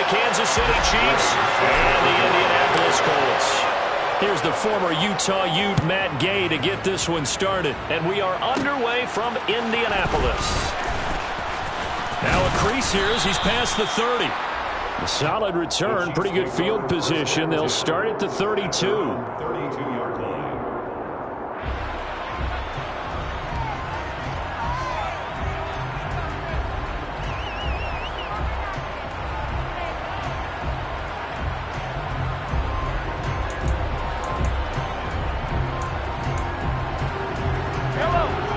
Kansas City Chiefs and the Indianapolis Colts. Here's the former Utah Ute Matt Gay to get this one started. And we are underway from Indianapolis. Now a crease here as he's past the 30. A solid return, pretty good field position. They'll start at the 32. 32-yard line.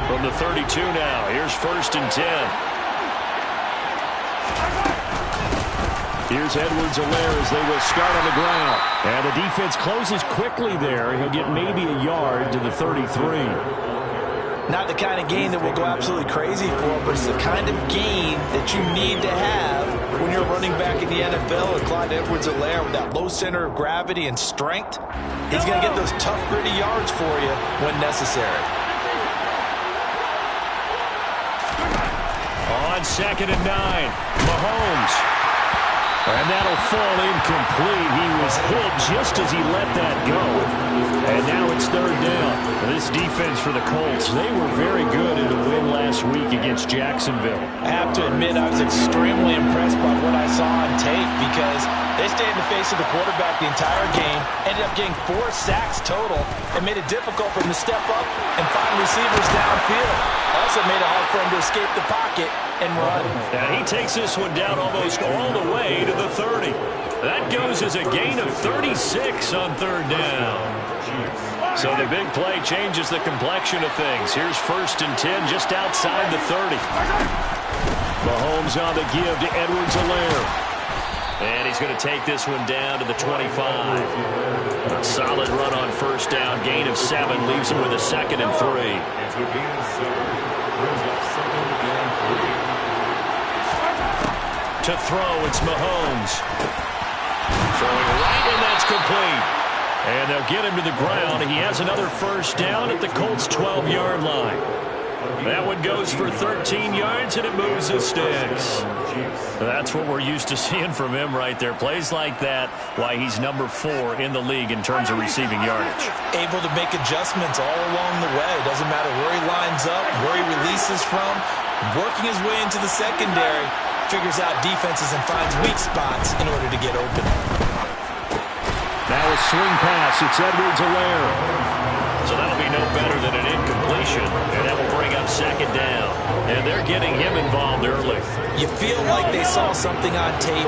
From the 32 now, here's 1st and 10. Here's Edwards-Helaire as they will start on the ground. And the defense closes quickly there. He'll get maybe a yard to the 33. Not the kind of gain that will go absolutely crazy for, but it's the kind of gain that you need to have when you're running back in the NFL. And Clyde Edwards-Helaire with that low center of gravity and strength, he's going to get those tough, gritty yards for you when necessary. On 2nd and 9, Mahomes. And that'll fall incomplete. He was hit just as he let that go. And now it's 3rd down. This defense for the Colts, they were very good in a win last week against Jacksonville. I have to admit I was extremely impressed by what I saw on tape because they stayed in the face of the quarterback the entire game, ended up getting 4 sacks total, and made it difficult for him to step up and find receivers downfield. Also made it hard for him to escape the pocket and run. And he takes this one down almost all the way to the 30. That goes as a gain of 36 on 3rd down. So the big play changes the complexion of things. Here's 1st and 10 just outside the 30. Mahomes on the give to Edwards-Helaire. And he's going to take this one down to the 25. A solid run on 1st down. Gain of 7 leaves him with a 2nd and 3. To throw, it's Mahomes. Throwing right, and that's complete. And they'll get him to the ground. He has another 1st down at the Colts' 12-yard line. That one goes for 13 yards, and it moves the sticks. That's what we're used to seeing from him right there. Plays like that, why he's number 4 in the league in terms of receiving yardage. Able to make adjustments all along the way. Doesn't matter where he lines up, where he releases from. Working his way into the secondary. Figures out defenses and finds weak spots in order to get open. Now a swing pass. It's Edwards-Helaire. So that'll be no better than an incompletion. And that will bring up 2nd down. And they're getting him involved early. You feel like they saw something on tape,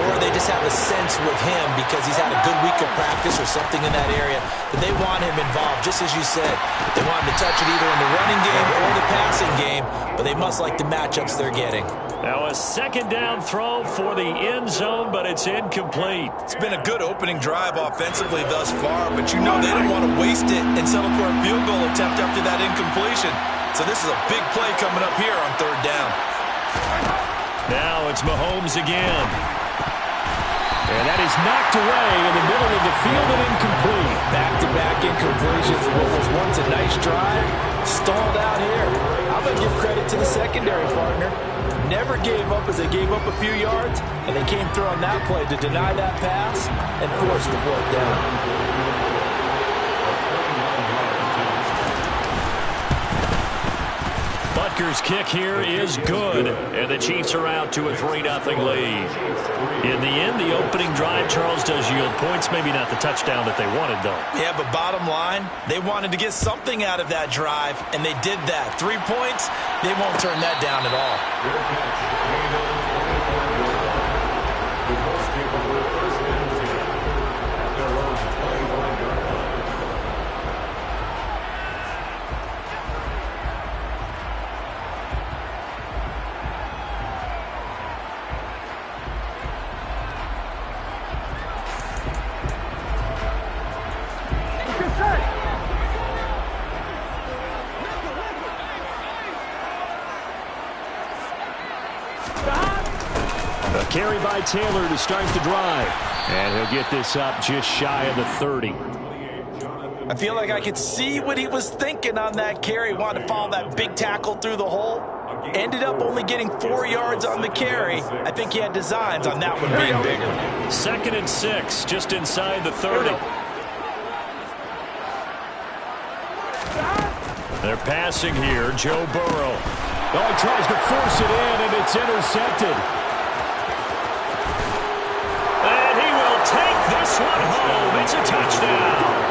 or they just have a sense with him because he's had a good week of practice or something in that area that they want him involved. Just as you said, they want him to touch it either in the running game or the passing game, but they must like the matchups they're getting. Now a 2nd down throw for the end zone, but it's incomplete. It's been a good opening drive offensively thus far, but you know they don't want to waste it and settle for a field goal attempt after that incompletion. So this is a big play coming up here on 3rd down. Now it's Mahomes again. And that is knocked away in the middle of the field and incomplete. Back-to-back incompletions. What was once a nice drive, stalled out here. I'm going to give credit to the secondary partner. Never gave up as they gave up a few yards, and they came through on that play to deny that pass and force the 4th down. Butker's kick here is good, and the Chiefs are out to a 3-0 lead. In the end, the opening drive, Charles, does yield points. Maybe not the touchdown that they wanted, though. Yeah, but bottom line, they wanted to get something out of that drive, and they did that. 3 points, they won't turn that down at all. Carry by Taylor to start the drive. And he'll get this up just shy of the 30. I feel like I could see what he was thinking on that carry. Wanted to follow that big tackle through the hole. Ended up only getting 4 yards on the carry. I think he had designs on that one being bigger. 2nd and 6, just inside the 30. They're passing here, Joe Burrow. Oh, he tries to force it in, and it's intercepted. And he will take this one home. It's a touchdown.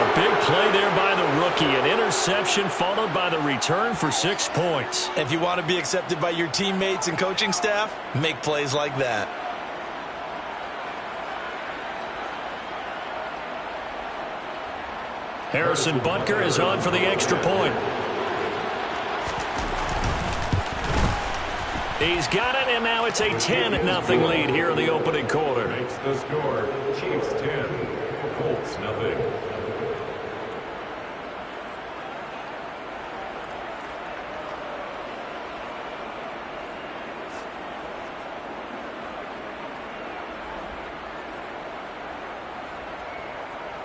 A big play there by the rookie. An interception followed by the return for 6 points. If you want to be accepted by your teammates and coaching staff, make plays like that. Harrison Butker is on for the extra point. He's got it, and now it's a 10-0 lead here in the opening quarter. Makes the score. Chiefs 10, Colts nothing.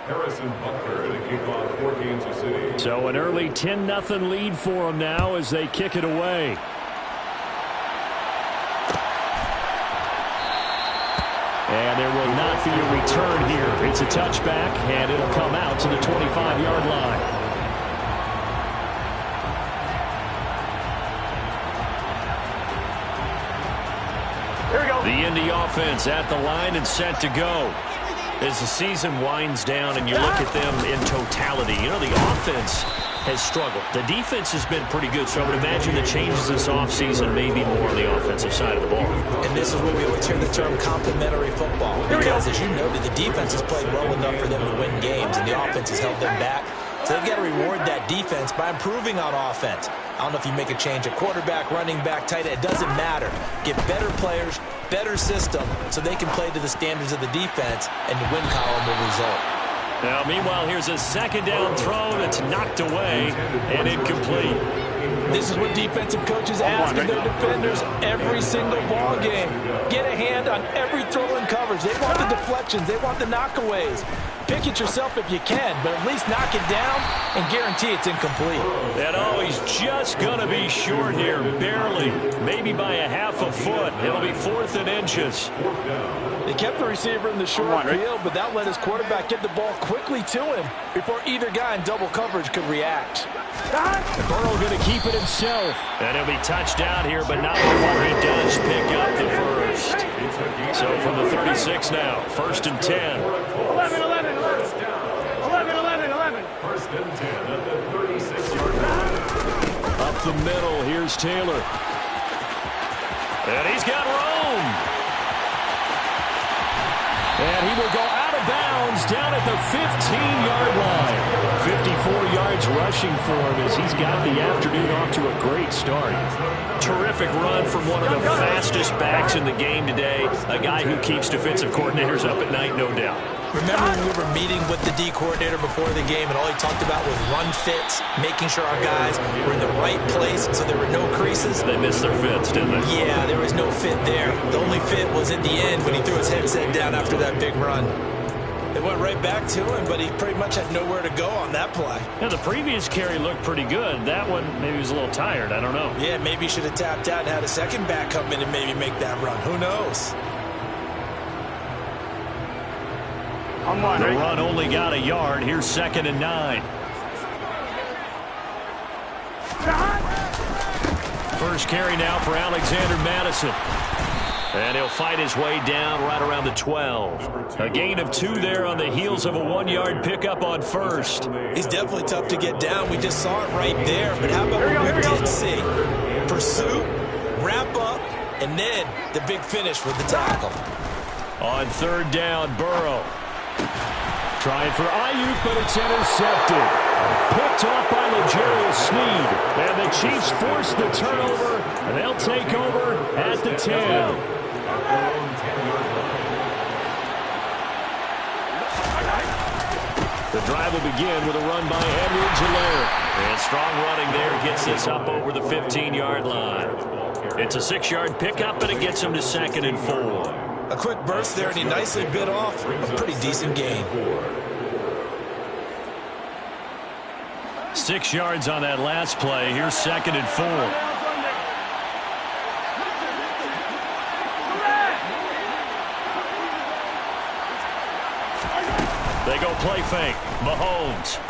Harrison Butker to kick off for Kansas City. So an early 10-0 lead for them now as they kick it away. And there will not be a return here. It's a touchback, and it'll come out to the 25-yard line. Here we go. The Indy offense at the line and set to go. As the season winds down and you look at them in totality, you know, the offense has struggled. The defense has been pretty good, so I would imagine the changes this offseason may be more on the offensive side of the ball. And this is where we always hear the term complementary football. Because, as you noted, the defense has played well enough for them to win games, and the offense has held them back. So they've got to reward that defense by improving on offense. I don't know if you make a change at quarterback, running back, tight end. It doesn't matter. Get better players, better system, so they can play to the standards of the defense, and the win column will result. Now, meanwhile, here's a second down throw that's knocked away and incomplete. This is what defensive coaches ask of their defenders every single ball game. Get a hand on every throw and coverage. They want the deflections. They want the knockaways. Pick it yourself if you can, but at least knock it down and guarantee it's incomplete. And oh, he's just going to be short here, barely, maybe by a half a foot. It'll be 4th and inches. They kept the receiver in the short field, but that let his quarterback get the ball quickly to him before either guy in double coverage could react. Burrow going to keep it himself. And he'll be touched down here, but not before he does pick up the first. So from the 36 now, 1st and 10. 11. First and 10 at the 36-yard line. Up the middle, here's Taylor. And he's got room. And he will go out of bounds down at the 15-yard line. 54 yards rushing for him as he's got the afternoon off to a great start. Terrific run from one of the fastest backs in the game today. A guy who keeps defensive coordinators up at night, no doubt. Remember when we were meeting with the D coordinator before the game and all he talked about was run fits, making sure our guys were in the right place so there were no creases? They missed their fits, didn't they? Yeah, there was no fit there. The only fit was at the end when he threw his headset down after that big run. They went right back to him, but he pretty much had nowhere to go on that play. Yeah, the previous carry looked pretty good. That one, maybe he was a little tired. I don't know. Yeah, maybe he should have tapped out and had a second back come in and maybe make that run. Who knows? The run only got a yard. Here's 2nd and 9. First carry now for Alexander Madison. And he'll fight his way down right around the 12. A gain of 2 there on the heels of a 1-yard pickup on first. He's definitely tough to get down. We just saw it right there. But how about what we did see? Pursuit, wrap up, and then the big finish with the tackle. On 3rd down, Burrow. Trying for Ayuk, but it's intercepted. Picked off by L'Jarius Sneed. And the Chiefs force the turnover, and they'll take over at the 10. The drive will begin with a run by Edwards-Helaire. And strong running there gets this up over the 15-yard line. It's a 6-yard pickup, and it gets him to 2nd and 4. A quick burst there, and he nicely bit off a pretty decent gain. 6 yards on that last play. Here's 2nd and 4. go play fake. Mahomes.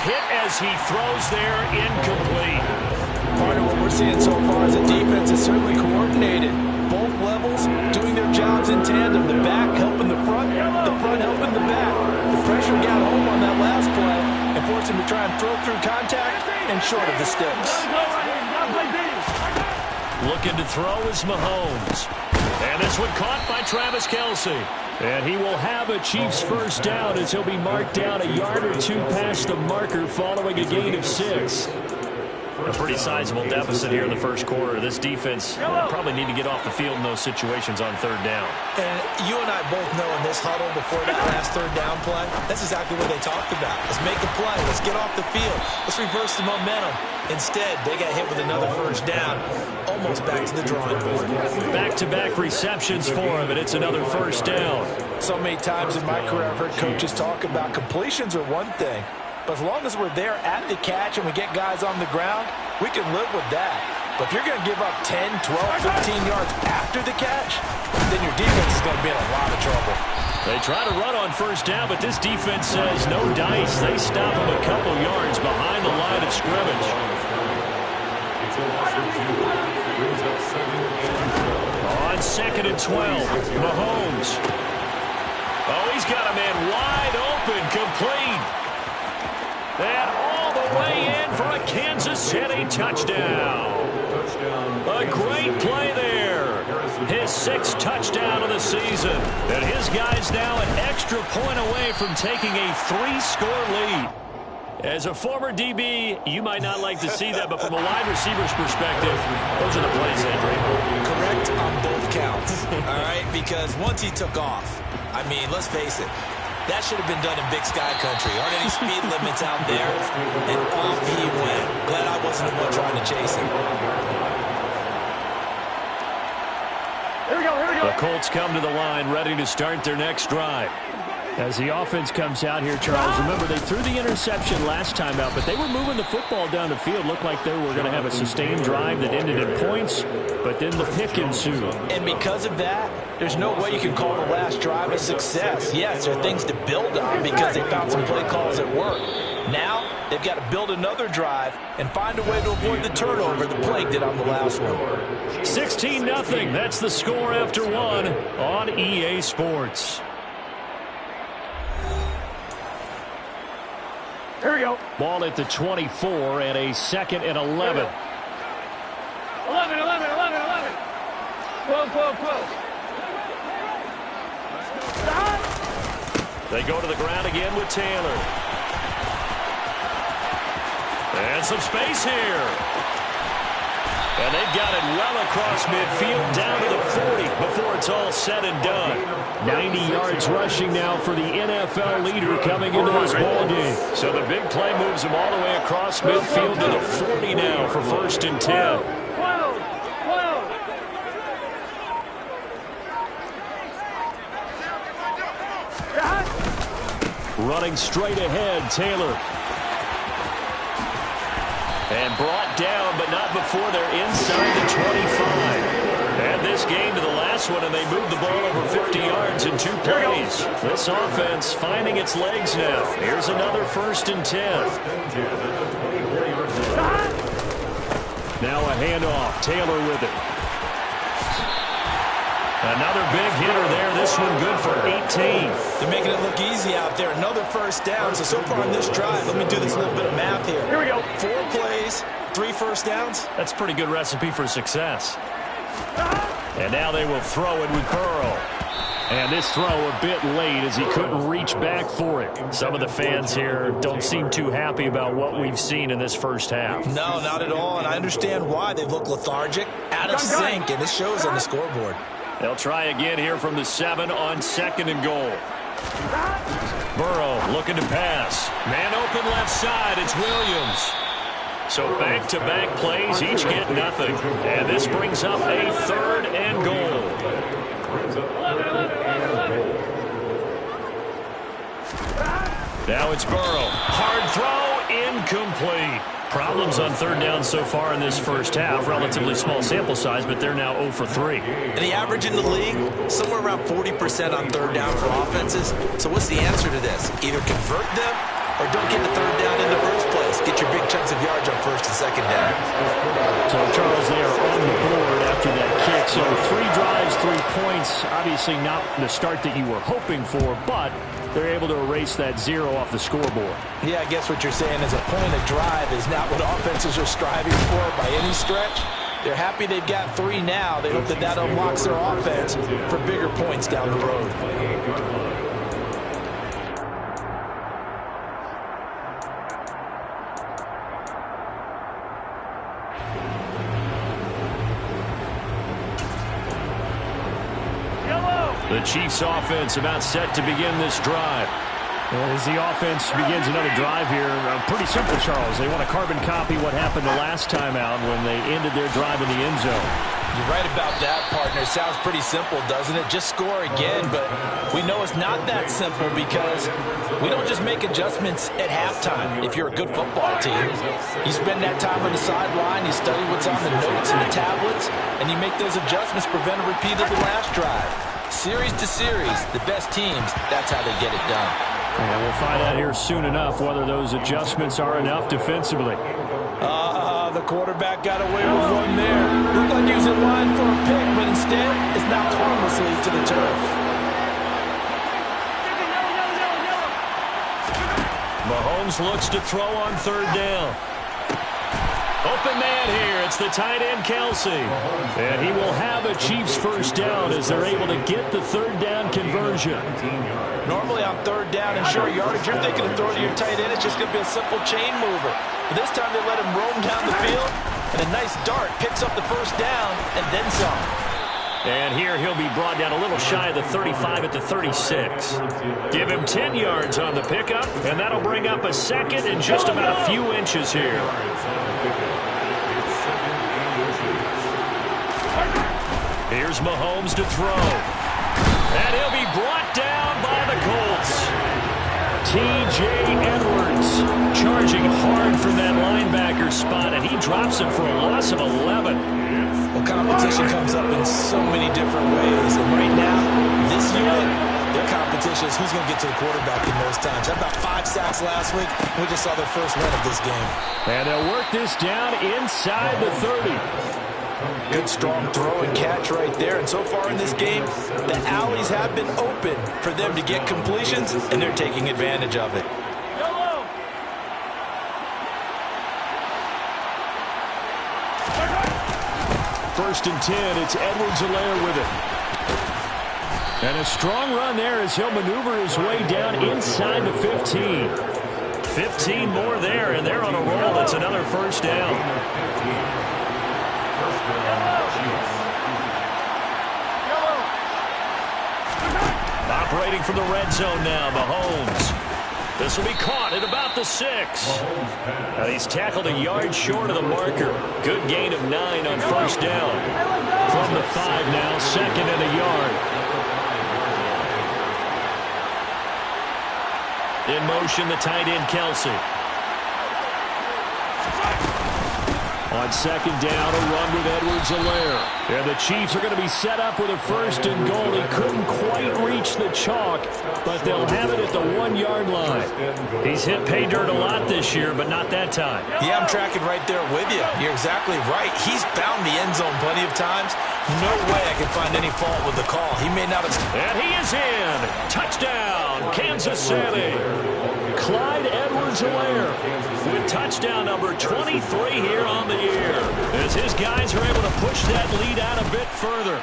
Hit as he throws there, incomplete. Part of what we're seeing so far is the defense is certainly coordinated. Both levels doing their jobs in tandem. The back helping the front helping the back. The pressure got home on that last play and forced him to try and throw through contact and short of the sticks. Looking to throw is Mahomes. And this one caught by Travis Kelce. And he will have a Chiefs first down as he'll be marked down a yard or two past the marker following a gain of 6. A pretty sizable deficit here in the first quarter. This defense probably need to get off the field in those situations on third down. And you and I both know in this huddle before that last third down play, that's exactly what they talked about. Let's make a play. Let's get off the field. Let's reverse the momentum. Instead, they got hit with another first down, almost back to the drawing board. Back-to-back receptions for him, and it's another first down. So many times in my career, I've heard coaches talk about completions are one thing, but as long as we're there at the catch and we get guys on the ground, we can live with that. But if you're going to give up 10, 12, 15 yards after the catch, then your defense is going to be in a lot of trouble. They try to run on first down, but this defense says no dice. They stop him a couple yards behind the line of scrimmage. On 2nd and 12, Mahomes. Oh, he's got a man wide open, complete. And all the way in for a Kansas City touchdown. A great play there. His 6th touchdown of the season. And his guy's now an extra point away from taking a 3-score lead. As a former DB, you might not like to see that, but from a wide receiver's perspective, those are the plays, Andrew. Correct on both counts, all right? Because once he took off, I mean, let's face it, that should have been done in Big Sky Country. Aren't any speed limits out there? And off he went. Glad I wasn't the one trying to chase him. Here we go, here we go. The Colts come to the line, ready to start their next drive. As the offense comes out here, Charles, remember they threw the interception last time out, but they were moving the football down the field. Looked like they were going to have a sustained drive that ended in points, but then the pick ensued. And because of that, there's no way you can call the last drive a success. Yes, there are things to build on because they found some play calls that work. Now, they've got to build another drive and find a way to avoid the turnover the Plague did on the last one. 16-0. That's the score after one on EA Sports. Here we go. Ball at the 24 and a 2nd and 11. 11. 12. They go to the ground again with Taylor. And some space here. And they've got it well across midfield down to the 40 before it's all said and done. 90 yards rushing now for the NFL leader coming into this ball game. So the big play moves him all the way across midfield to the 40 now for 1st and 10. 12. Running straight ahead, Taylor. And brought down, but not before they're inside the 25. And this game to the last one, and they moved the ball over 50 yards in 2 plays. This offense finding its legs now. Here's another 1st and 10. Now a handoff. Taylor with it. Another big hitter there. This one good for 18. They're making it look easy out there. Another first down. So far in this drive, let me do this little bit of math here. Here we go. 4 plays, 3 first downs. That's a pretty good recipe for success. And now they will throw it with Burrow. And this throw a bit late as he couldn't reach back for it. Some of the fans here don't seem too happy about what we've seen in this first half. No, not at all. And I understand why. They look lethargic, out of sync, and it shows on the scoreboard. They'll try again here from the 7 on 2nd and goal. Burrow looking to pass. Man open left side. It's Williams. So back-to-back plays, each get nothing. And this brings up a 3rd and goal. Now it's Burrow. Hard throw, incomplete. Problems on third down so far in this first half. Relatively small sample size, but they're now 0 for 3. And the average in the league, somewhere around 40% on third down for offenses. So what's the answer to this? Either convert them or don't get the third down in the first place. Get your big chunks of yards on first and second down. So, Charles, they are on the board after that kick. So 3 drives, 3 points. Obviously not the start that you were hoping for, but they're able to erase that 0 off the scoreboard. Yeah, I guess what you're saying is a point of drive is not what offenses are striving for by any stretch. They're happy they've got 3 now. They hope that that unlocks their offense for bigger points down the road. The Chiefs offense about set to begin this drive. As the offense begins another drive here, pretty simple, Charles. They want to carbon copy what happened the last time out when they ended their drive in the end zone. You're right about that, partner. Sounds pretty simple, doesn't it? Just score again, but we know it's not that simple because we don't just make adjustments at halftime. If you're a good football team, you spend that time on the sideline, you study what's on the notes and the tablets, and you make those adjustments, prevent a repeat of the last drive. Series to series, the best teams, that's how they get it done. And we'll find out here soon enough whether those adjustments are enough defensively. The quarterback got away with one there. Looked like he was in line for a pick, but instead, it's knocked harmlessly to the turf. Mahomes looks to throw on third down. Open man here. It's the tight end, Kelsey. And he will have a Chiefs first down as they're able to get the third down conversion. Normally on third down and short yardage, you're thinking of throwing to your tight end. It's just going to be a simple chain mover. But this time they let him roam down the field, and a nice dart picks up the first down and then some. And here he'll be brought down a little shy of the 35 at the 36. Give him 10 yards on the pickup, and that'll bring up a second and just about a few inches here. Here's Mahomes to throw. And he'll be brought down by the Colts. T.J. Edwards charging hard from that linebacker spot, and he drops him for a loss of 11. Well, competition comes up in so many different ways. And right now, this unit, their competition is who's going to get to the quarterback in those times. Had about 5 sacks last week. We just saw their first win of this game. And they'll work this down inside the 30. Good strong throw and catch right there. And so far in this game, the alleys have been open for them to get completions, and they're taking advantage of it. First and 10, it's Edwards-Helaire with it. And a strong run there as he'll maneuver his way down inside the 15. 15 more there, and they're on a roll. That's another first down. Operating from the red zone now, Mahomes. This will be caught at about the 6. He's tackled a yard short of the marker. Good gain of 9 on first down. From the 5 now, second and a yard. In motion, the tight end, Kelsey. On second down, a run with Edwards-Helaire. And the Chiefs are going to be set up with a first and goal. He couldn't quite reach the chalk, but they'll have it at the 1-yard line. He's hit pay dirt a lot this year, but not that time. Yeah, I'm tracking right there with you. You're exactly right. He's found the end zone plenty of times. No way I can find any fault with the call. He may not have... And he is in. Touchdown, Kansas City. Clyde Edwards-Helaire with touchdown number 23 here on the year, as his guys are able to push that lead out a bit further.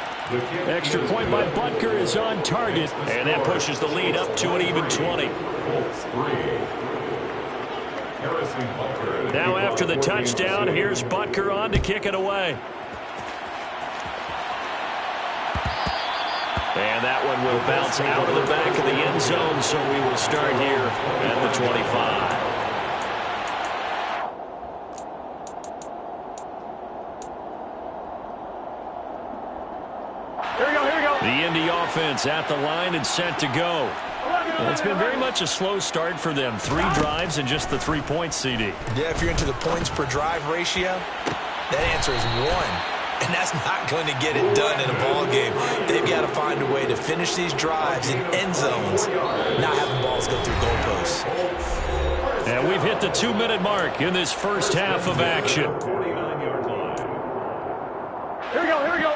Extra point by Butker is on target, and that pushes the lead up to an even 20. Now after the touchdown, here's Butker on to kick it away. And that one will bounce out of the back of the end zone, so we will start here at the 25. The Indy offense at the line and set to go. It's been very much a slow start for them. 3 drives and just the 3 points, CD. Yeah, if you're into the points per drive ratio, that answer is 1. And that's not going to get it done in a ball game. They've got to find a way to finish these drives in end zones, not having balls go through goalposts. And we've hit the 2-minute mark in this first half of action. Here we go, here we go.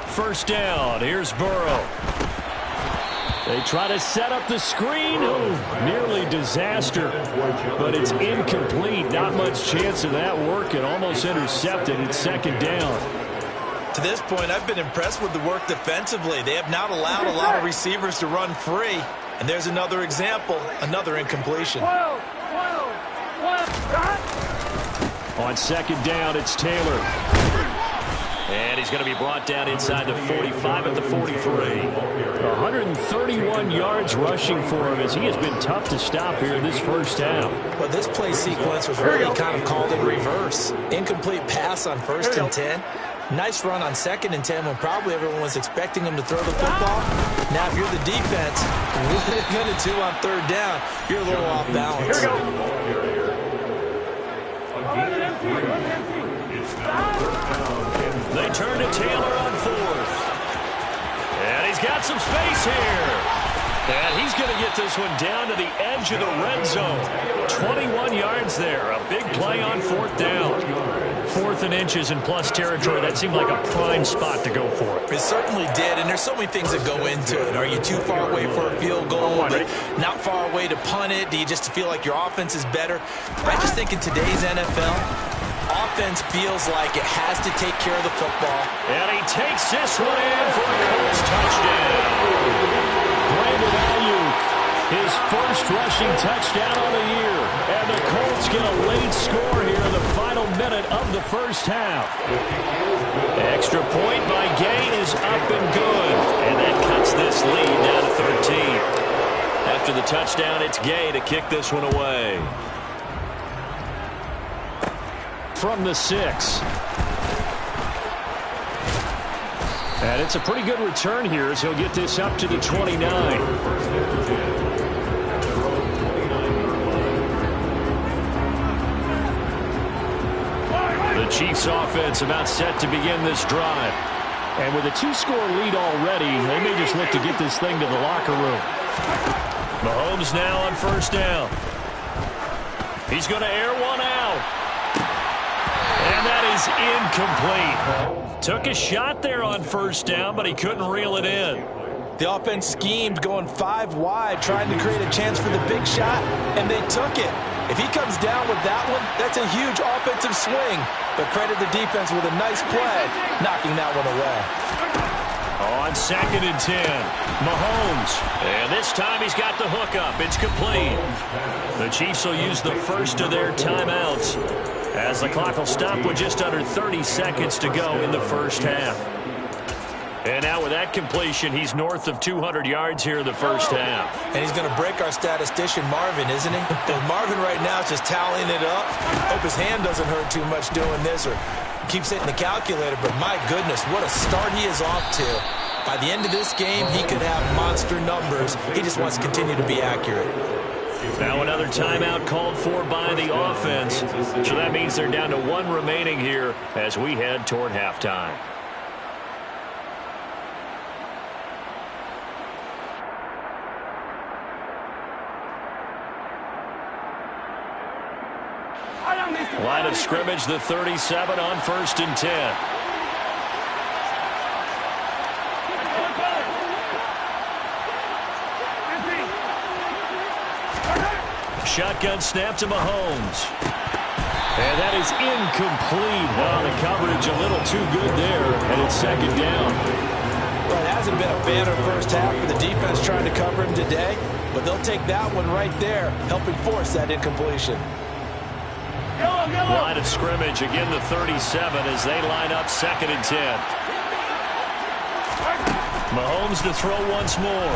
First down. Here's Burrow. They try to set up the screen. Oh, nearly disaster. But it's incomplete. Not much chance of that working. Almost intercepted. It's second down. To this point, I've been impressed with the work defensively. They have not allowed a lot of receivers to run free. And there's another example, another incompletion. On second down, it's Taylor. And he's going to be brought down inside the 45 at the 43. 131 yards rushing for him as he has been tough to stop here in this first half. Well, this play sequence was really kind of called in reverse. Incomplete pass on 1st and 10. Nice run on 2nd and 10 when probably everyone was expecting him to throw the football. Now, if you're the defense, what are you going to do on 3rd down? You're a little off balance. Here we go. They turn to Taylor on 4th. And he's got some space here. And he's going to get this one down to the edge of the red zone. 21 yards there. A big play on 4th down. 4th and inches in plus territory. That seemed like a prime spot to go for it. It certainly did, and there's so many things that go into it. Are you too far away for a field goal, but not far away to punt it? Do you just feel like your offense is better? I just think in today's NFL, offense feels like it has to take care of the football. And he takes this one in for a Colts touchdown. Brandon Ayuk, his first rushing touchdown of the year. And the Colts get a late score here in the final minute of the first half. Extra point by Gay is up and good. And that cuts this lead down to 13. After the touchdown, it's Gay to kick this one away. From the 6. And it's a pretty good return here as he'll get this up to the 29. The Chiefs offense about set to begin this drive. And with a 2-score lead already, they may just look to get this thing to the locker room. Mahomes now on 1st down. He's going to air one out. And that is incomplete. Took a shot there on 1st down, but he couldn't reel it in. The offense schemed going 5 wide, trying to create a chance for the big shot, and they took it. If he comes down with that one, that's a huge offensive swing. But credit the defense with a nice play, knocking that one away. On 2nd and 10, Mahomes. And this time he's got the hookup. It's complete. The Chiefs will use the first of their timeouts, as the clock will stop with just under 30 seconds to go in the first half. And now with that completion, he's north of 200 yards here in the first half. And he's going to break our statistician, Marvin, isn't he? And Marvin right now is just tallying it up. Hope his hand doesn't hurt too much doing this or keeps hitting the calculator. But my goodness, what a start he is off to. By the end of this game, he could have monster numbers. He just wants to continue to be accurate. Now another timeout called for by the offense. So that means they're down to 1 remaining here as we head toward halftime. Line of scrimmage, the 37 on 1st and 10. Shotgun snap to Mahomes. And that is incomplete. Oh, the coverage a little too good there, and it's 2nd down. Well, it hasn't been a banner first half for the defense trying to cover him today, but they'll take that one right there, helping force that incompletion. Line of scrimmage, again the 37 as they line up 2nd and 10. Mahomes to throw once more.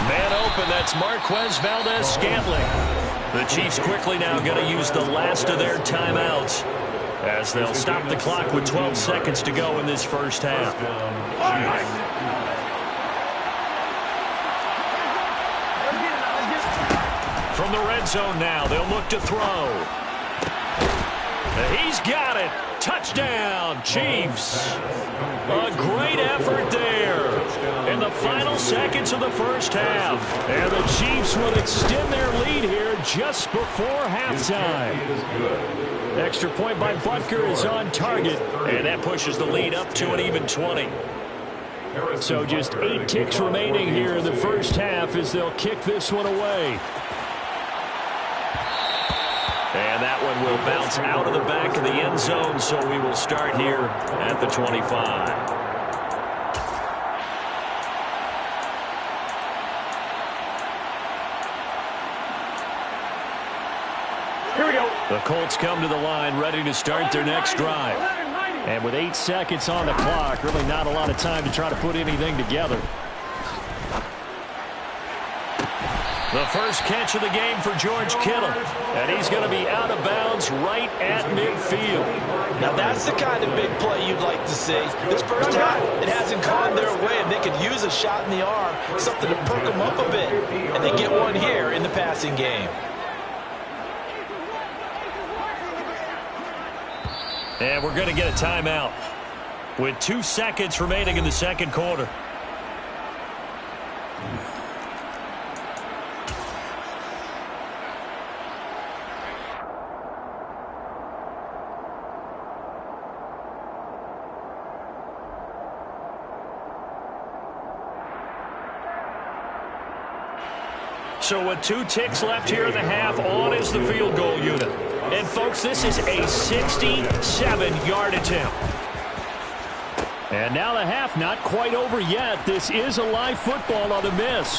Man open, that's Marquez Valdez-Scantling. The Chiefs quickly now going to use the last of their timeouts as they'll stop the clock with 12 seconds to go in this first half. From the red zone now, they'll look to throw. He's got it. Touchdown, Chiefs. A great effort there in the final seconds of the first half. And the Chiefs will extend their lead here just before halftime. Extra point by Butker is on target. And that pushes the lead up to an even 20. So just 8 ticks remaining here in the first half as they'll kick this one away. And that one will bounce out of the back of the end zone, so we will start here at the 25. Here we go. The Colts come to the line ready to start their next drive. And with 8 seconds on the clock, really not a lot of time to try to put anything together. The first catch of the game for George Kittle. And he's going to be out of bounds right at midfield. Now that's the kind of big play you'd like to see. This first half, it hasn't gone their way, and they could use a shot in the arm, something to perk them up a bit. And they get one here in the passing game. And we're going to get a timeout with 2 seconds remaining in the second quarter. So with 2 ticks left here in the half, on is the field goal unit. And, folks, this is a 67-yard attempt. And now the half not quite over yet. This is a live football on the miss.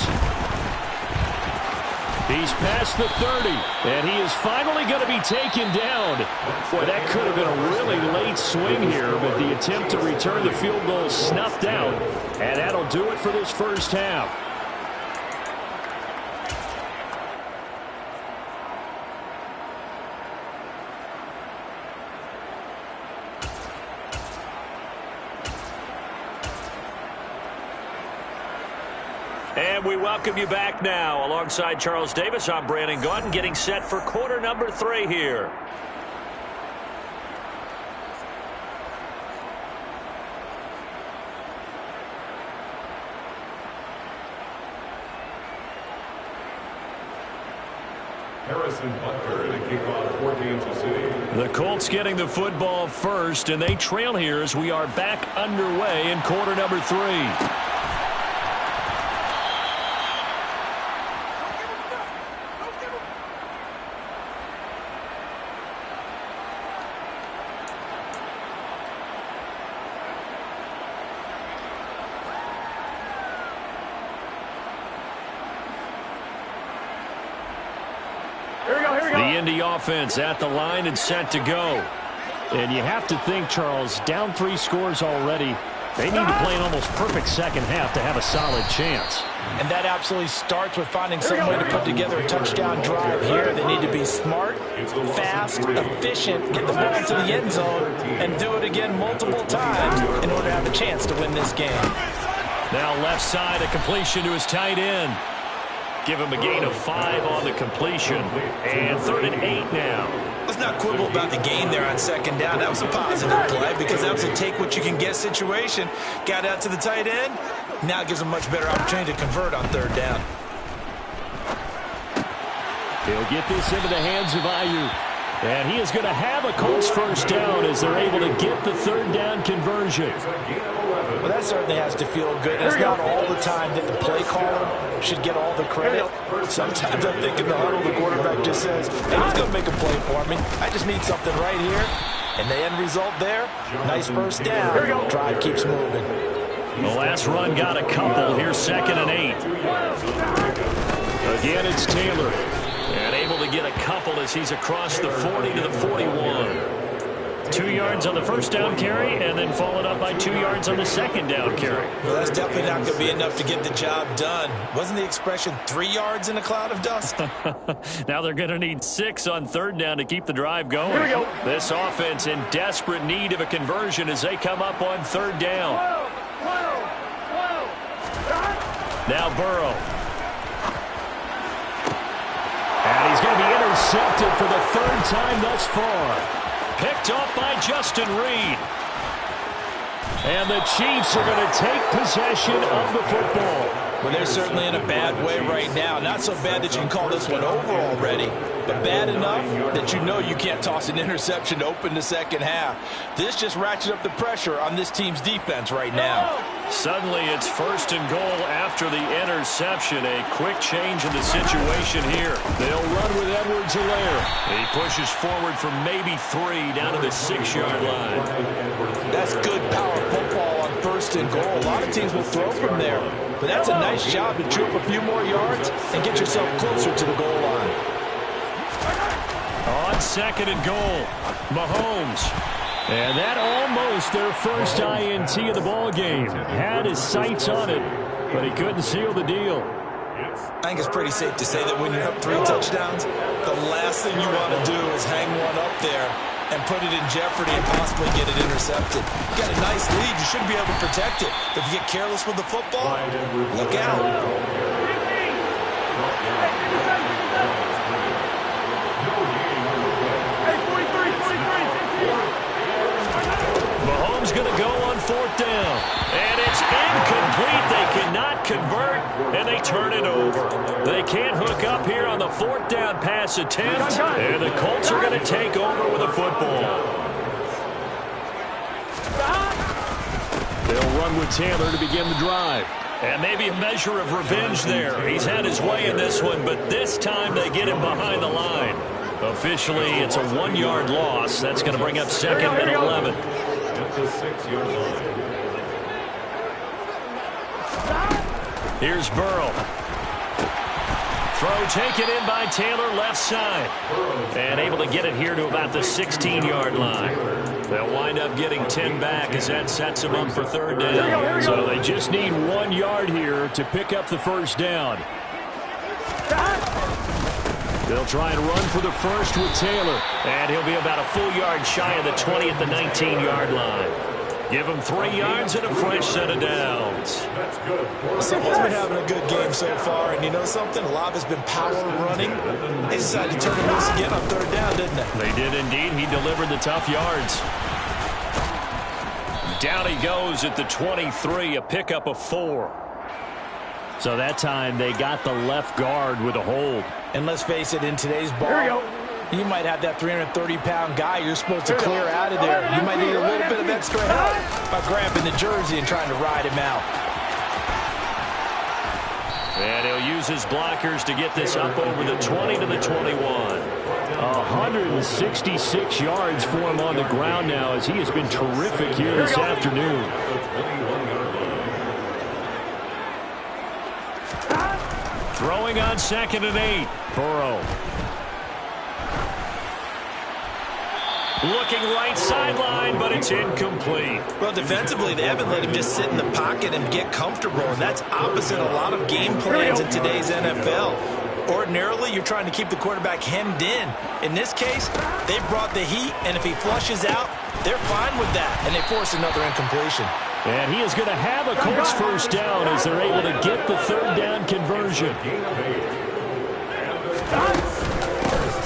He's past the 30, and he is finally going to be taken down. Boy, that could have been a really late swing here, but the attempt to return the field goal snuffed out. And that'll do it for this first half. And we welcome you back now. Alongside Charles Davis, I'm Brandon Gaudin, getting set for quarter number 3 here. Harrison Butker to kick off for Kansas City. The Colts getting the football first, and they trail here as we are back underway in quarter number 3. The Indy offense at the line and set to go. And you have to think, Charles, down 3 scores already. They need to play an almost perfect second half to have a solid chance. And that absolutely starts with finding some way to put together a touchdown drive here. They need to be smart, fast, efficient, get the ball to the end zone, and do it again multiple times in order to have a chance to win this game. Now left side, a completion to his tight end. Give him a gain of 5 on the completion. And 3rd and 8 now. Let's not quibble about the gain there on second down. That was a positive play because that was a take-what-you-can-get situation. Got out to the tight end. Now it gives him a much better opportunity to convert on 3rd down. He'll get this into the hands of Ayuk. And he is going to have a Colts first down as they're able to get the 3rd down conversion. Well, that certainly has to feel good. It's not all the time that the play caller should get all the credit. Sometimes I think in the huddle, the quarterback just says, hey, he's going to make a play for me. I just need something right here. And the end result there, nice first down. Drive keeps moving. The last run got a couple. Here's 2nd and 8. Again, it's Taylor. And able to get a couple as he's across the 40 to the 41. 2 yards on the first down carry, and then followed up by 2 yards on the second down carry. Well, that's definitely not going to be enough to get the job done. Wasn't the expression 3 yards in a cloud of dust? Now they're going to need 6 on third down to keep the drive going. Here we go. This offense in desperate need of a conversion as they come up on third down. Now Burrow. And he's going to be intercepted for the 3rd time thus far. Picked off by Justin Reed. And the Chiefs are going to take possession of the football. Well, they're certainly in a bad way right now. Not so bad that you can call this one over already, but bad enough that you know you can't toss an interception to open the second half. This just ratchets up the pressure on this team's defense right now. Suddenly it's 1st and goal after the interception. A quick change in the situation here. They'll run with Edwards-Helaire. He pushes forward for maybe 3 down to the 6-yard line. That's good power football on 1st and goal. A lot of teams will throw from there, but that's a nice job to chew up a few more yards and get yourself closer to the goal line. On 2nd and goal, Mahomes. And that almost their first INT of the ball game. Had his sights on it, but he couldn't seal the deal. I think it's pretty safe to say that when you're up 3 touchdowns, the last thing you want to do is hang one up there and put it in jeopardy and possibly get it intercepted. You got a nice lead. You should be able to protect it. But if you get careless with the football, look out. Mahomes going to go on 4th down. And it's incomplete. They cannot convert, and they turn it over. They can't hook up here on the 4th down pass attempt, and the Colts are going to take over with a football. They'll run with Taylor to begin the drive. And maybe a measure of revenge there. He's had his way in this one, but this time they get him behind the line. Officially, it's a 1-yard loss. That's going to bring up 2nd and 11. At the 6-yard line. Here's Burrow. Throw taken in by Taylor, left side. And able to get it here to about the 16-yard line. They'll wind up getting 10 back as that sets them up for 3rd down. So they just need 1 yard here to pick up the 1st down. They'll try and run for the 1st with Taylor. And he'll be about a full yard shy of the 20 at the 19-yard line. Give him 3 yards and a fresh set of downs. Someone's been having a good game so far, and you know something? A lot of it's been power running. They decided to turn him loose again on 3rd down, didn't they? They did indeed. He delivered the tough yards. Down he goes at the 23, a pickup of 4. So that time they got the left guard with a hold. And let's face it, in today's ball, you might have that 330-pound guy you're supposed to clear out of there. You might need a little bit of extra help by grabbing the jersey and trying to ride him out. And he'll use his blockers to get this up over the 20 to the 21. 166 yards for him on the ground now as he has been terrific here this afternoon. Throwing on 2nd and 8. Burrow. Looking right sideline, but it's incomplete. Well, defensively, they haven't let him just sit in the pocket and get comfortable, and that's opposite a lot of game plans in today's NFL. Ordinarily, you're trying to keep the quarterback hemmed in. In this case, they brought the heat, and if he flushes out, they're fine with that, and they force another incompletion. And he is going to have a Colts 1st down as they're able to get the 3rd down conversion.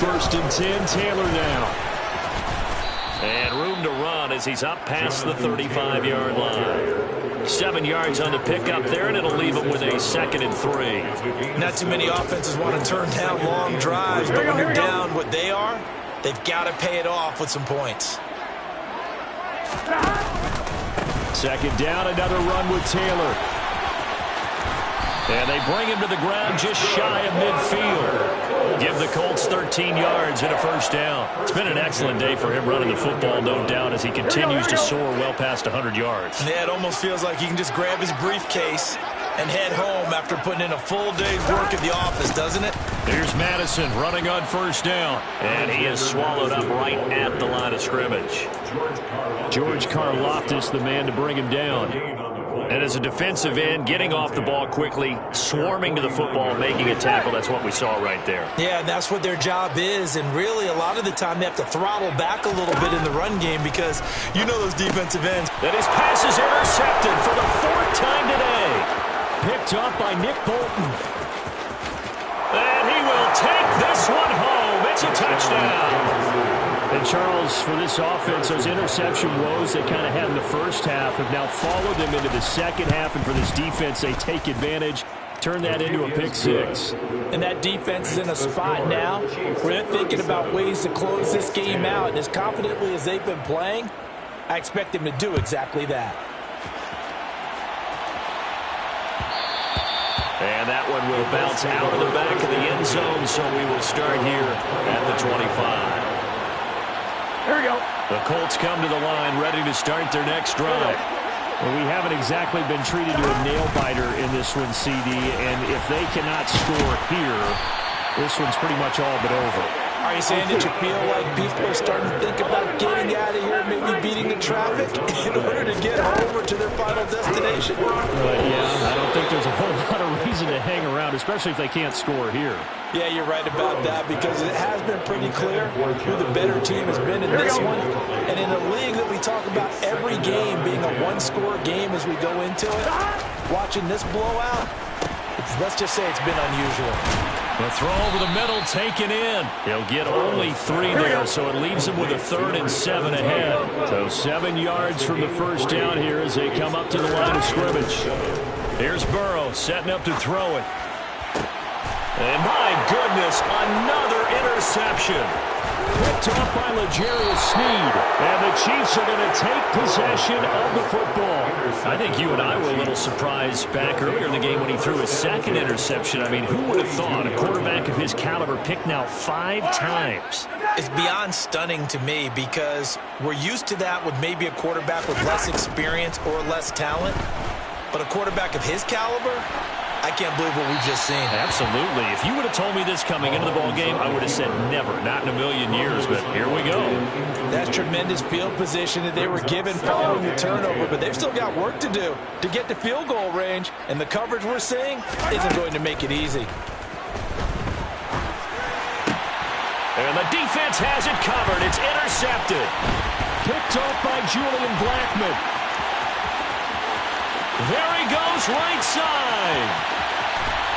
1st and 10, Taylor now. And room to run as he's up past the 35-yard line. 7 yards on the pickup there, and it'll leave him with a 2nd and 3. Not too many offenses want to turn down long drives, but when you're down what they are, they've got to pay it off with some points. 2nd down, another run with Taylor. And they bring him to the ground just shy of midfield. Give the Colts 13 yards and a 1st down. It's been an excellent day for him running the football, no doubt, as he continues to soar well past 100 yards. Yeah, it almost feels like he can just grab his briefcase and head home after putting in a full day's work at the office, doesn't it? Here's Madison running on first down. And he is swallowed up right at the line of scrimmage. George Karlaftis, the man to bring him down. And as a defensive end, getting off the ball quickly, swarming to the football, making a tackle, that's what we saw right there. Yeah, that's what their job is, and really a lot of the time they have to throttle back a little bit in the run game because you know those defensive ends. And his pass is intercepted for the 4th time today. Picked up by Nick Bolton. And he will take this one home. It's a touchdown. And Charles, for this offense, those interception woes they kind of had in the first half have now followed them into the second half. And for this defense, they take advantage, turn that into a pick six. And that defense is in a spot now where they're thinking about ways to close this game out. And as confidently as they've been playing, I expect them to do exactly that. And that one will bounce out of the back of the end zone, so we will start here at the 25. There we go. The Colts come to the line, ready to start their next drive. Well, we haven't exactly been treated to a nail-biter in this one, CD, and if they cannot score here, this one's pretty much all but over. Are you saying that you feel like people are starting to think about getting out of here, maybe beating the traffic in order to get home or to their final destination? Yeah, I don't think there's a whole lot of reason to hang around, especially if they can't score here. Yeah, you're right about that because it has been pretty clear who the better team has been in this one. And in a league that we talk about every game being a one-score game as we go into it, watching this blowout, let's just say it's been unusual. The throw over the middle taken in. He'll get only 3 there, so it leaves him with a 3rd and 7 ahead. So 7 yards from the first down here as they come up to the line of scrimmage. Here's Burrow setting up to throw it. And my goodness, another interception. Picked off by L'Jarius Sneed. And the Chiefs are going to take possession of the football. I think you and I were a little surprised back earlier in the game when he threw his 2nd interception. I mean, who would have thought a quarterback of his caliber picked now 5 times? It's beyond stunning to me because we're used to that with maybe a quarterback with less experience or less talent. But a quarterback of his caliber, I can't believe what we've just seen. Absolutely. If you would have told me this coming into the ballgame, I would have said never, not in a million years, but here we go. That's tremendous field position that they were given following the turnover, but they've still got work to do to get to field goal range, and the coverage we're seeing isn't going to make it easy. And the defense has it covered. It's intercepted. Picked off by Julian Blackmon. There he goes, right side.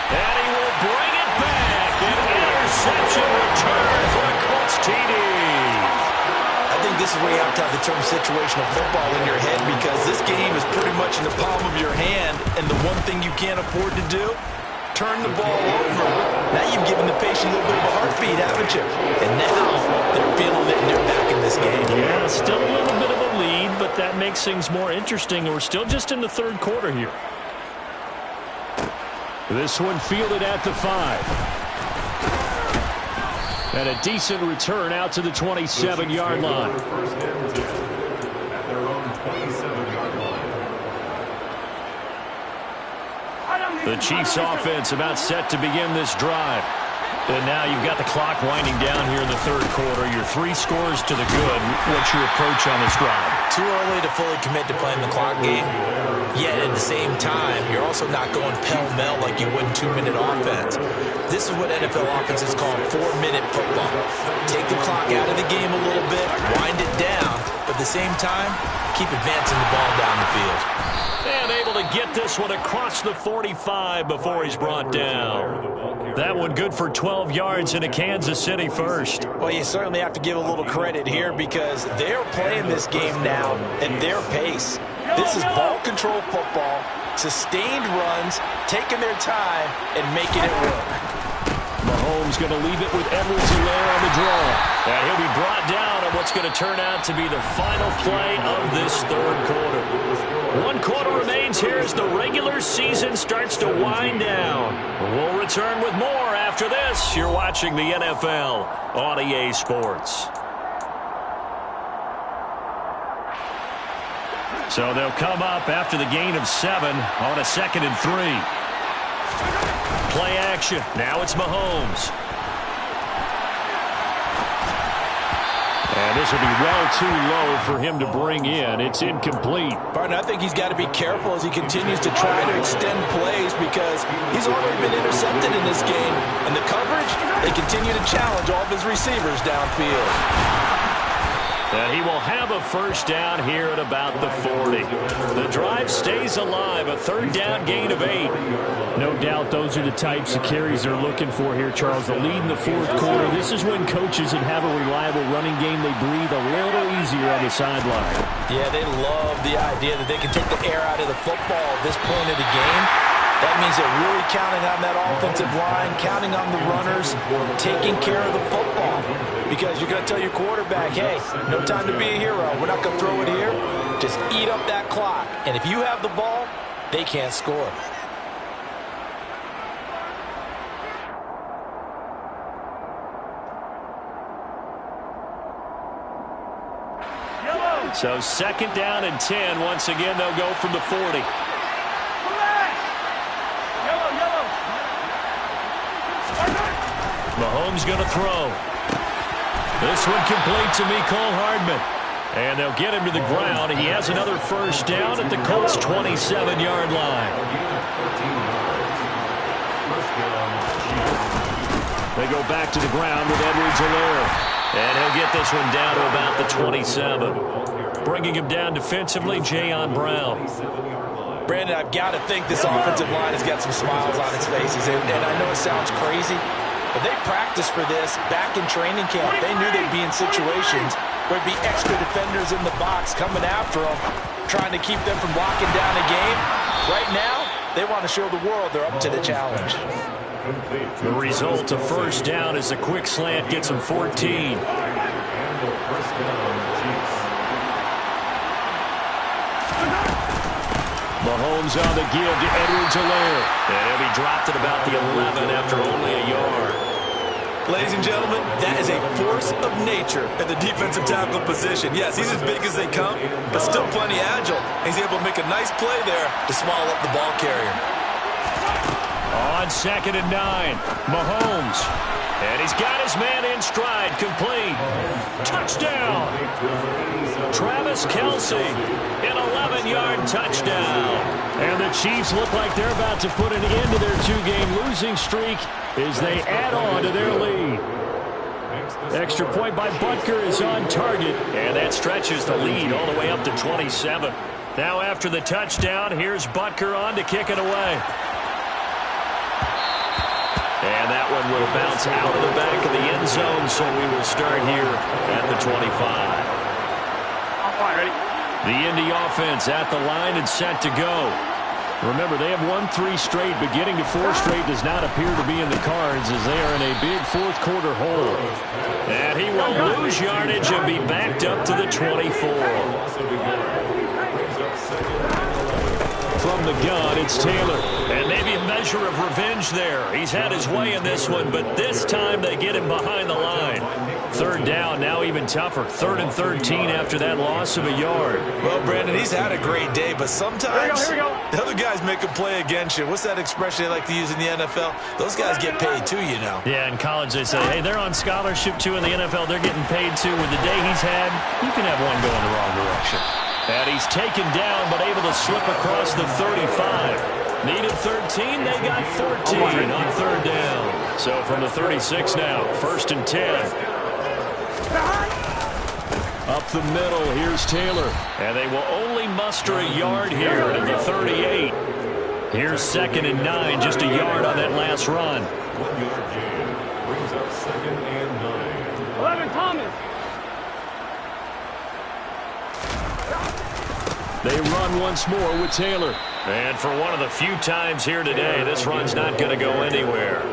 And he will bring it back. An interception return for a Colts TD. I think this is where you have to have the term situational football in your head because this game is pretty much in the palm of your hand, and the one thing you can't afford to do, turn the ball over. Now you've given the patient a little bit of a heartbeat, haven't you? And now they're feeling it and they're back in this game. Yeah, still a little bit of a lead, but that makes things more interesting. We're still just in the 3rd quarter here. This one fielded at the 5. And a decent return out to the 27-yard line. The Chiefs offense about set to begin this drive. And now you've got the clock winding down here in the 3rd quarter. You're 3 scores to the good. What's your approach on this drive? Too early to fully commit to playing the clock game. Yet at the same time, you're also not going pell-mell like you would in 2-minute offense. This is what NFL offenses call 4-minute football. Take the clock out of the game a little bit, wind it down, but at the same time, keep advancing the ball down the field. And able to get this one across the 45 before he's brought down. That one good for 12 yards into Kansas City first. Well, you certainly have to give a little credit here because they're playing this game now at their pace. This is ball control football, sustained runs, taking their time, and making it work. Mahomes going to leave it with Edwards-Helaire on the draw. And he'll be brought down on what's going to turn out to be the final play of this 3rd quarter. 1 quarter remains here as the regular season starts to wind down. We'll return with more after this. You're watching the NFL on EA Sports. So they'll come up after the gain of 7 on a 2nd and 3. Play action. Now it's Mahomes. And this will be well too low for him to bring in. It's incomplete. Partner, I think he's got to be careful as he continues to try to extend plays because he's already been intercepted in this game. And the coverage, they continue to challenge all of his receivers downfield. And he will have a first down here at about the 40. The drive stays alive, a 3rd down gain of 8. No doubt those are the types of carries they're looking for here, Charles. The lead in the 4th quarter. This is when coaches that have a reliable running game, they breathe a little easier on the sideline. Yeah, they love the idea that they can take the air out of the football at this point of the game. That means they're really counting on that offensive line, counting on the runners, taking care of the football. Because you're going to tell your quarterback, hey, no time to be a hero. We're not going to throw it here. Just eat up that clock. And if you have the ball, they can't score. So 2nd down and 10. Once again, they'll go from the 40. Mahomes going to throw. This one complete to Mecole Hardman. And they'll get him to the ground. He has another first down at the Colts' 27-yard line. They go back to the ground with Edwards-Helaire. And he'll get this one down to about the 27. Bringing him down defensively, Jayon Brown. Brandon, I've got to think this offensive line has got some smiles on its faces. And I know it sounds crazy, but they practiced for this back in training camp. They knew they'd be in situations where there'd be extra defenders in the box coming after them, trying to keep them from locking down a game. Right now, they want to show the world they're up to the challenge. The result of first down is a quick slant gets them 14. Mahomes on the give to Edwards-Helaire. And he'll be dropped at about the 11 after only a yard. Ladies and gentlemen, that is a force of nature at the defensive tackle position. Yes, he's as big as they come, but still plenty agile. He's able to make a nice play there to swallow up the ball carrier. On 2nd and 9, Mahomes. And he's got his man in stride, complete. Touchdown. Travis Kelce, an 11-yard touchdown. And the Chiefs look like they're about to put an end to their 2-game losing streak as they add on to their lead. Extra point by Butker is on target. And that stretches the lead all the way up to 27. Now after the touchdown, here's Butker on to kick it away. And that one will bounce out of the back of the end zone, so we will start here at the 25. The Indy offense at the line and set to go. Remember, they have won 3 straight, but getting to 4 straight does not appear to be in the cards as they are in a big 4th quarter hole. And he will lose yardage and be backed up to the 24. From the gun, it's Taylor. And maybe a measure of revenge there. He's had his way in this one, but this time they get him behind the line. 3rd down, now even tougher. 3rd and 13 after that loss of a yard. Well, Brandon, he's had a great day, but sometimes the other guys make a play against you. What's that expression they like to use in the NFL? Those guys get paid too, you know. Yeah, in college they say, hey, they're on scholarship too. In the NFL, they're getting paid too. With the day he's had, you can have one going the wrong direction. And he's taken down, but able to slip across the 35. Needed 13, they got 14 on 3rd down. So from the 36 now, 1st and 10. Up the middle, here's Taylor. And they will only muster a yard here at the 38. Here's 2nd and 9, just a yard on that last run. 1-yard gain brings up 2nd and 9. 11 Thomas. They run once more with Taylor. And for one of the few times here today, this run's not going to go anywhere.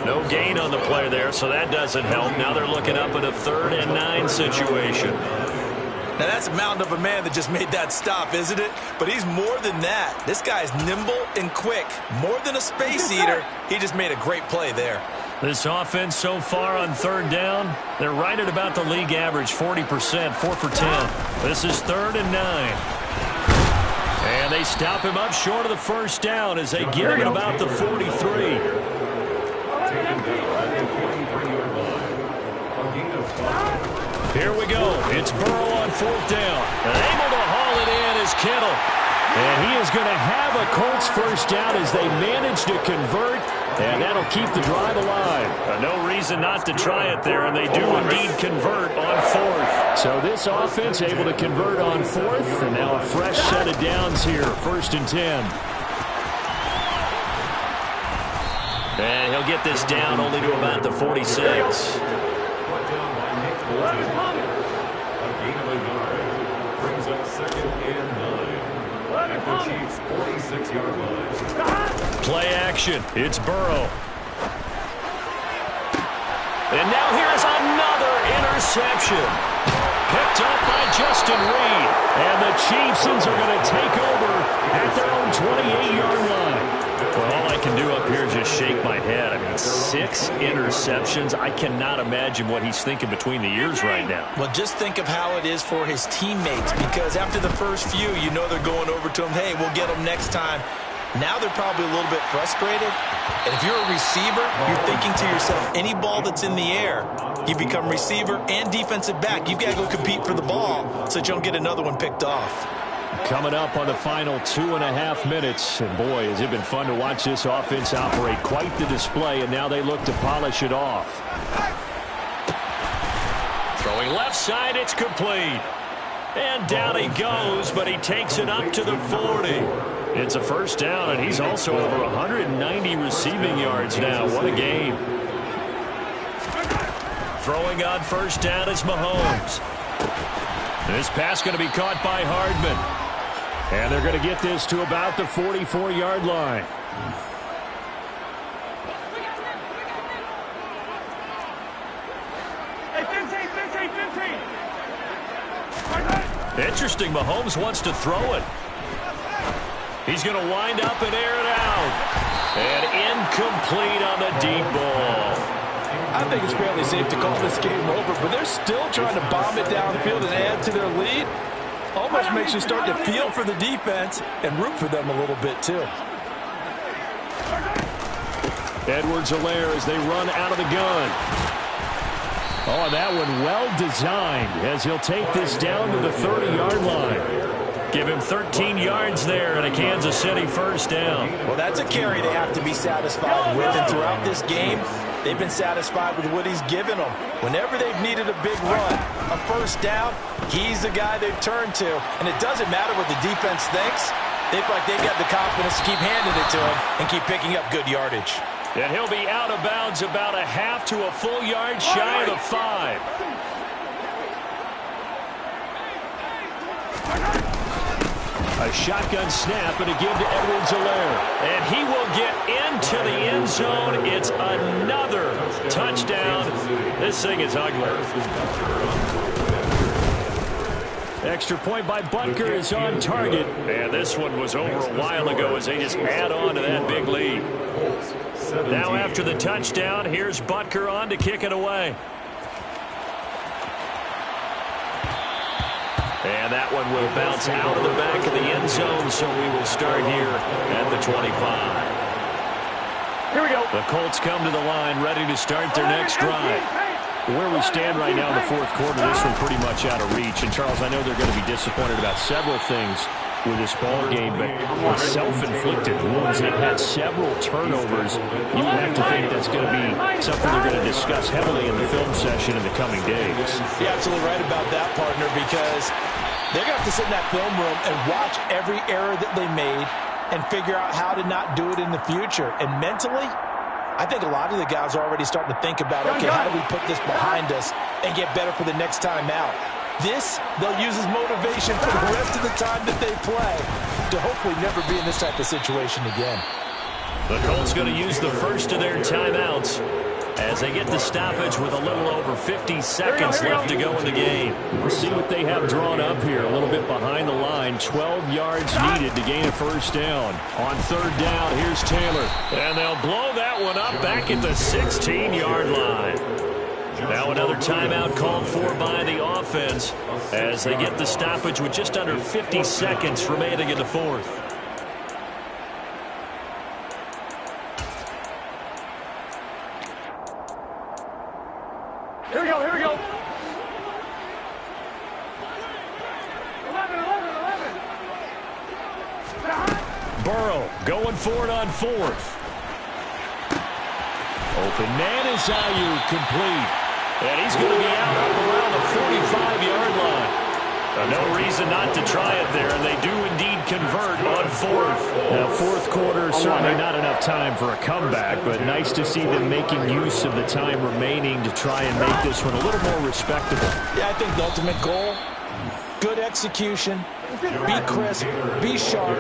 No gain on the play there, so that doesn't help. Now they're looking up at a 3rd and 9 situation. Now that's a mountain of a man that just made that stop, isn't it? But he's more than that. This guy's nimble and quick. More than a space eater, he just made a great play there. This offense so far on third down, they're right at about the league average, 40%, 4 for 10. This is 3rd and 9. And they stop him up short of the first down as they get him at about the 43. Here we go. It's Burrow on 4th down. And able to haul it in is Kittle. And he is going to have a Colts first down as they manage to convert, and that'll keep the drive alive. No reason not to try it there, and they do indeed convert on 4th. So this offense able to convert on 4th, and now a fresh set of downs here, 1st and 10. And he'll get this down only to about the 46. Brings up 2nd and 9. At the Chiefs' 46-yard line. Play action. It's Burrow. And now here's another interception. Picked up by Justin Reed. And the Chiefs are going to take over at their own 28-yard line. Well, all I can do up here is just shake my head. I mean, 6 interceptions. I cannot imagine what he's thinking between the ears right now. Well, just think of how it is for his teammates, because after the first few, you know they're going over to him, hey, we'll get them next time. Now they're probably a little bit frustrated. And if you're a receiver, you're thinking to yourself, any ball that's in the air, you become receiver and defensive back. You've got to go compete for the ball so that you don't get another one picked off. Coming up on the final 2.5 minutes. And boy, has it been fun to watch this offense operate. Quite the display, and now they look to polish it off. Throwing left side, it's complete. And down he goes, but he takes it up to the 40. It's a first down, and he's also over 190 receiving yards now. What a game. Throwing on first down is Mahomes. This pass going to be caught by Hardman. And they're going to get this to about the 44-yard line. Interesting, Mahomes wants to throw it. He's going to wind up and air it out. And incomplete on the deep ball. I think it's fairly safe to call this game over, but they're still trying to bomb it downfield and add to their lead. Almost makes you start to feel for the defense and root for them a little bit, too. Edwards-Helaire as they run out of the gun. Oh, that one well designed as he'll take this down to the 30-yard line. Give him 13 yards there and a Kansas City first down. Well, that's a carry they have to be satisfied with. And throughout this game, they've been satisfied with what he's given them. Whenever they've needed a big run, a first down, he's the guy they've turned to. And it doesn't matter what the defense thinks. They feel like they've got the confidence to keep handing it to him and keep picking up good yardage. And he'll be out of bounds about a half to a full yard shy of the 5. A shotgun snap and a give to Edwards-Helaire. And he will get into the end zone. It's another touchdown. This thing is ugly. Extra point by Butker is on target. And this one was over a while ago as they just add on to that big lead. Now after the touchdown, here's Butker on to kick it away. And that one will bounce out of the back of the end zone, so we will start here at the 25. Here we go. The Colts come to the line, ready to start their next drive. Where we stand right now in the fourth quarter, this one pretty much out of reach. And, Charles, I know they're going to be disappointed about several things with this ball game, but self-inflicted wounds. They've had several turnovers. You would have to think that's going to be something they're going to discuss heavily in the film session in the coming days. You're absolutely right about that, partner, because they're going to have to sit in that film room and watch every error that they made and figure out how to not do it in the future. And mentally, I think a lot of the guys are already starting to think about, okay, how do we put this behind us and get better for the next time out? This, they'll use as motivation for the rest of the time that they play to hopefully never be in this type of situation again. The Colts going to use the first of their timeouts. as they get the stoppage with a little over 50 seconds left to go in the game. We'll see what they have drawn up here. A little bit behind the line. 12 yards needed to gain a first down. On third down, here's Taylor. And they'll blow that one up back at the 16-yard line. Now another timeout called for by the offense as they get the stoppage with just under 50 seconds remaining in the fourth. Here we go, here we go. 11. Burrow going for it on fourth. Open man is Ayuk, complete. And he's going to be out up around the 45-yard line. No reason not to try it there, and they do indeed convert on fourth. Now, fourth quarter, certainly not enough time for a comeback, but nice to see them making use of the time remaining to try and make this one a little more respectable. Yeah, I think the ultimate goal, good execution, be crisp, be sharp,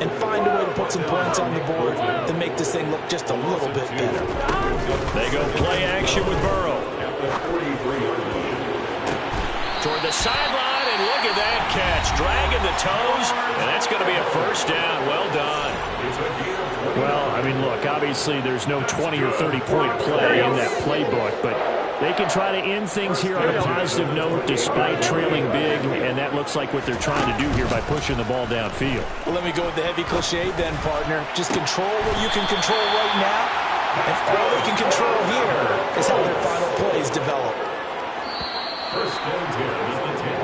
and find a way to put some points on the board to make this thing look just a little bit better. They go play action with Burrow. Toward the sideline, and look at that catch. Dragging the toes, and that's going to be a first down. Well done. Well, I mean, look, obviously there's no 20 or 30-point play in that playbook, but they can try to end things here on a positive note despite trailing big, and that looks like what they're trying to do here by pushing the ball downfield. Well, let me go with the heavy cliche then, partner. Just control what you can control right now, and all they can control here is how their final plays develop. First and 10 at the 10.